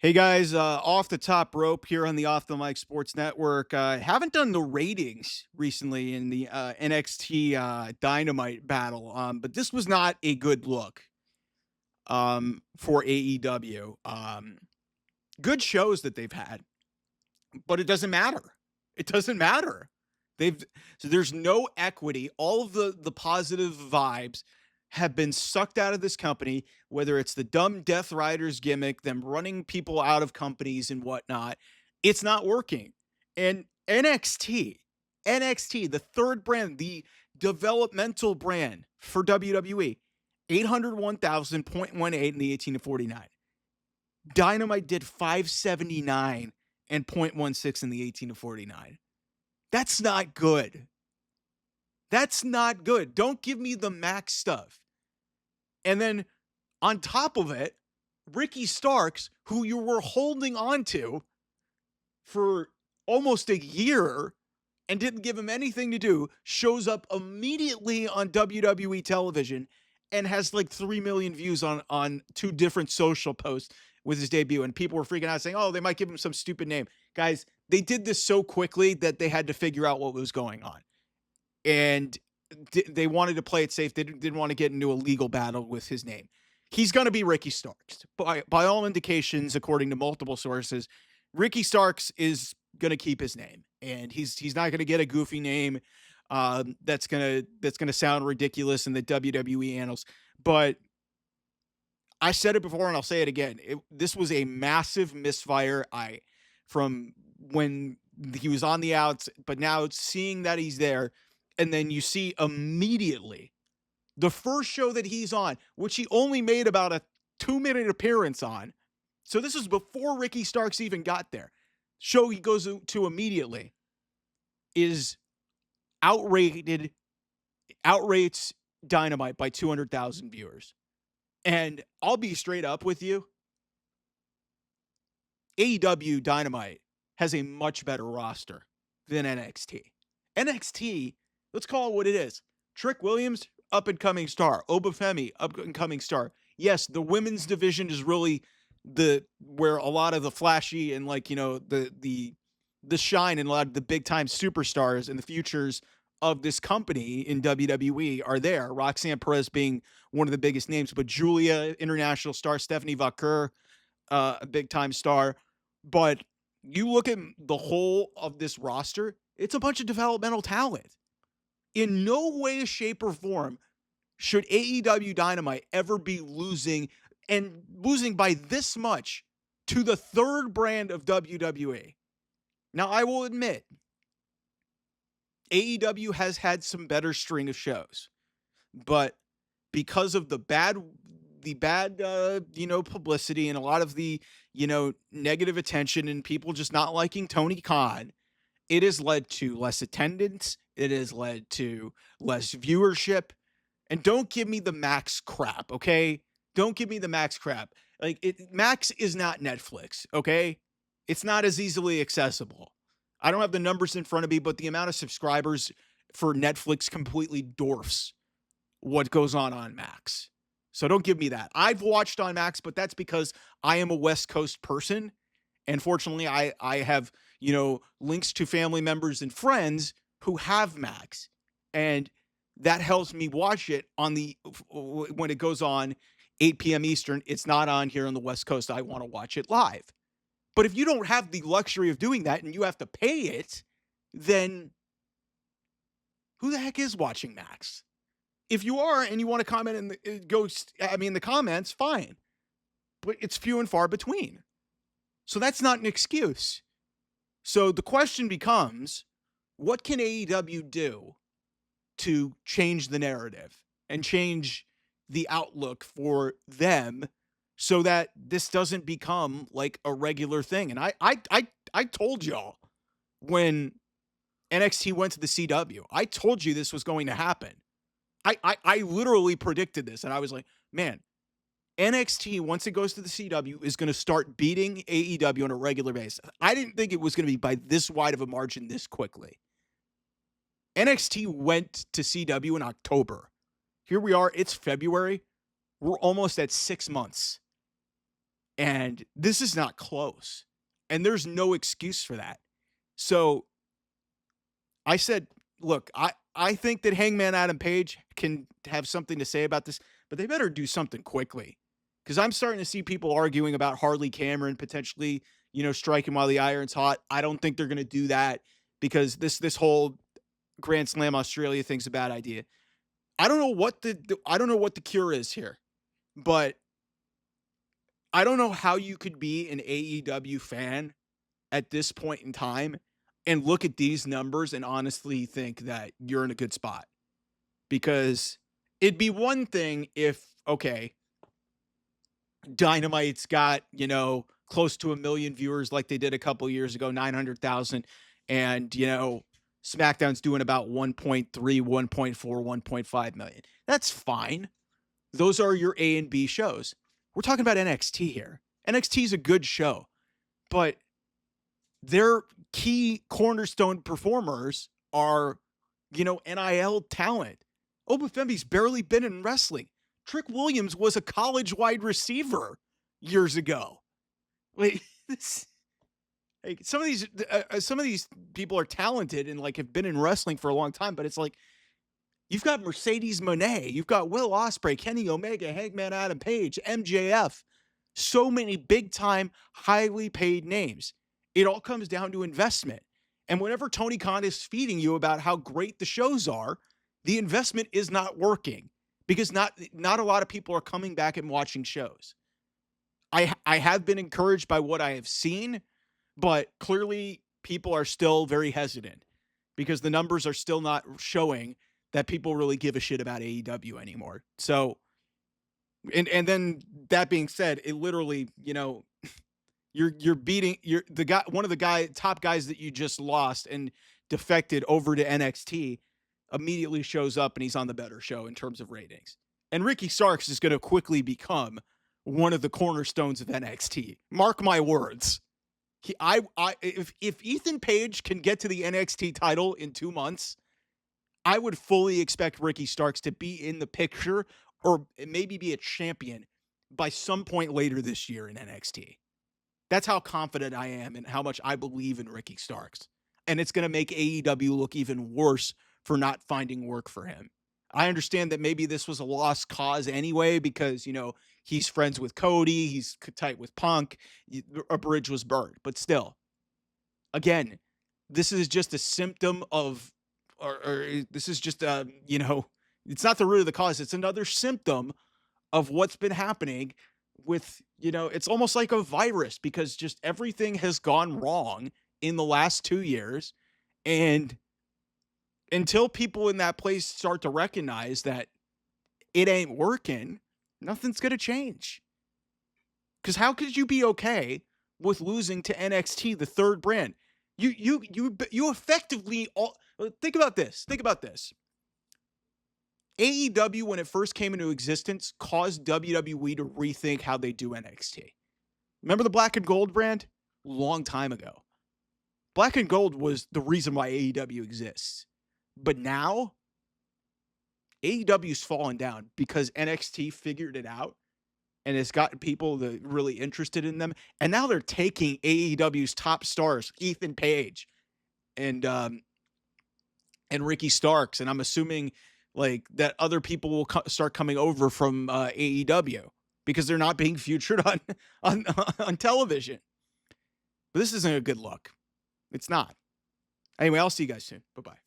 Hey guys, off the top rope here on the Off the Mic Sports Network. Haven't done the ratings recently in the NXT Dynamite battle, but this was not a good look for AEW. Good shows that they've had, but it doesn't matter. It doesn't matter. They've so there's no equity. All of the positive vibes have been sucked out of this company, whether it's the dumb Death Riders gimmick, them running people out of companies and whatnot. It's not working. And NXT, the third brand, the developmental brand for WWE, 801,000.18 in the 18 to 49. Dynamite did 579 and 0.16 in the 18 to 49. That's not good. That's not good. Don't give me the max stuff. And then on top of it, Ricky Starks, who you were holding on to for almost a year and didn't give him anything to do, shows up immediately on WWE television and has like 3 million views on two different social posts with his debut. And people were freaking out saying, oh, they might give him some stupid name. Guys, they did this so quickly that they had to figure out what was going on. And they wanted to play it safe. They didn't want to get into a legal battle with his name. He's going to be Ricky Starks. By all indications, according to multiple sources, Ricky Starks is going to keep his name, and he's not going to get a goofy name that's going to sound ridiculous in the WWE annals. But I said it before, and I'll say it again. This was a massive misfire. From when he was on the outs, but now seeing that he's there, and then you see immediately the first show that he's on, which he only made about a 2-minute appearance on. So this is before Ricky Starks even got there. Show he goes to immediately is outrates Dynamite by 200,000 viewers. And I'll be straight up with you. AEW Dynamite has a much better roster than NXT. NXT, let's call it what it is. Trick Williams, up-and-coming star. Obafemi, up-and-coming star. Yes, the women's division is really where a lot of the flashy and the shine and a lot of the big-time superstars and the futures of this company in WWE are there. Roxanne Perez being one of the biggest names, but Julia, international star. Stephanie Vaquer, a big-time star. But you look at the whole of this roster, it's a bunch of developmental talent. In no way, shape, or form should AEW Dynamite ever be losing by this much to the third brand of WWE. Now, I will admit, AEW has had some better string of shows, but because of the bad publicity and a lot of the, negative attention and people just not liking Tony Khan, it has led to less attendance. It has led to less viewership. And don't give me the Max crap, okay? Don't give me the Max crap. Max is not Netflix, okay? It's not as easily accessible. I don't have the numbers in front of me, but the amount of subscribers for Netflix completely dwarfs what goes on Max. So don't give me that. I've watched on Max, but that's because I am a West Coast person. And fortunately, I have, links to family members and friends who have Max. And that helps me watch it when it goes on 8 p.m. Eastern. It's not on here on the West Coast. I want to watch it live. But if you don't have the luxury of doing that and you have to pay it, then who the heck is watching Max? If you are and you want to comment in the comments, fine. But it's few and far between. So that's not an excuse. So the question becomes, what can AEW do to change the narrative and change the outlook for them so that this doesn't become like a regular thing? And I told y'all when NXT went to the CW, I told you this was going to happen. I literally predicted this, and I was like, man, NXT, once it goes to the CW, is going to start beating AEW on a regular basis. I didn't think it was going to be by this wide of a margin this quickly. NXT went to CW in October. Here we are. It's February. We're almost at 6 months. And this is not close. And there's no excuse for that. So I said, look, I think that Hangman Adam Page can have something to say about this, but they better do something quickly. Because I'm starting to see people arguing about Harley Cameron potentially, striking while the iron's hot. I don't think they're going to do that because this whole Grand Slam Australia thing's a bad idea. I don't know what the cure is here, but I don't know how you could be an AEW fan at this point in time and look at these numbers and honestly think that you're in a good spot. Because it'd be one thing if, okay, Dynamite's got, close to 1 million viewers like they did a couple years ago, 900,000, and, SmackDown's doing about 1.3, 1.4, 1.5 million. That's fine. Those are your A and B shows. We're talking about NXT here. NXT is a good show, but their key cornerstone performers are, NIL talent. Obafemi's barely been in wrestling. Trick Williams was a college wide receiver years ago. Like, some of these people are talented and like have been in wrestling for a long time, but it's like you've got Mercedes Moné, you've got Will Ospreay, Kenny Omega, Hangman Adam Page, MJF, so many big time, highly paid names. It all comes down to investment. And whenever Tony Khan is feeding you about how great the shows are, the investment is not working because not a lot of people are coming back and watching shows. I have been encouraged by what I have seen, but clearly people are still very hesitant because the numbers are still not showing that people really give a shit about AEW anymore. So, and then that being said, it literally, you're beating the guy, one of the top guys that you just lost and defected over to NXT immediately shows up and he's on the better show in terms of ratings. And Ricky Starks is going to quickly become one of the cornerstones of NXT. Mark my words. If Ethan Page can get to the NXT title in 2 months, I would fully expect Ricky Starks to be in the picture or maybe be a champion by some point later this year in NXT. That's how confident I am and how much I believe in Ricky Starks. And it's going to make AEW look even worse for not finding work for him. I understand that maybe this was a lost cause anyway because, he's friends with Cody, he's tight with Punk, a bridge was burned. But still, again, this is just a symptom of, or this is just, it's not the root of the cause. It's another symptom of what's been happening with, it's almost like a virus because just everything has gone wrong in the last 2 years. And until people in that place start to recognize that it ain't working, nothing's going to change. Because how could you be okay with losing to NXT, the third brand? You effectively think about this. Think about this. AEW, when it first came into existence, caused WWE to rethink how they do NXT. Remember the Black and Gold brand? Long time ago. Black and Gold was the reason why AEW exists. But now, AEW's fallen down because NXT figured it out and it's gotten people that really interested in them. And now they're taking AEW's top stars, Ethan Page and Ricky Starks. And I'm assuming like that other people will start coming over from AEW because they're not being featured on television. But this isn't a good look. It's not. Anyway, I'll see you guys soon. Bye-bye.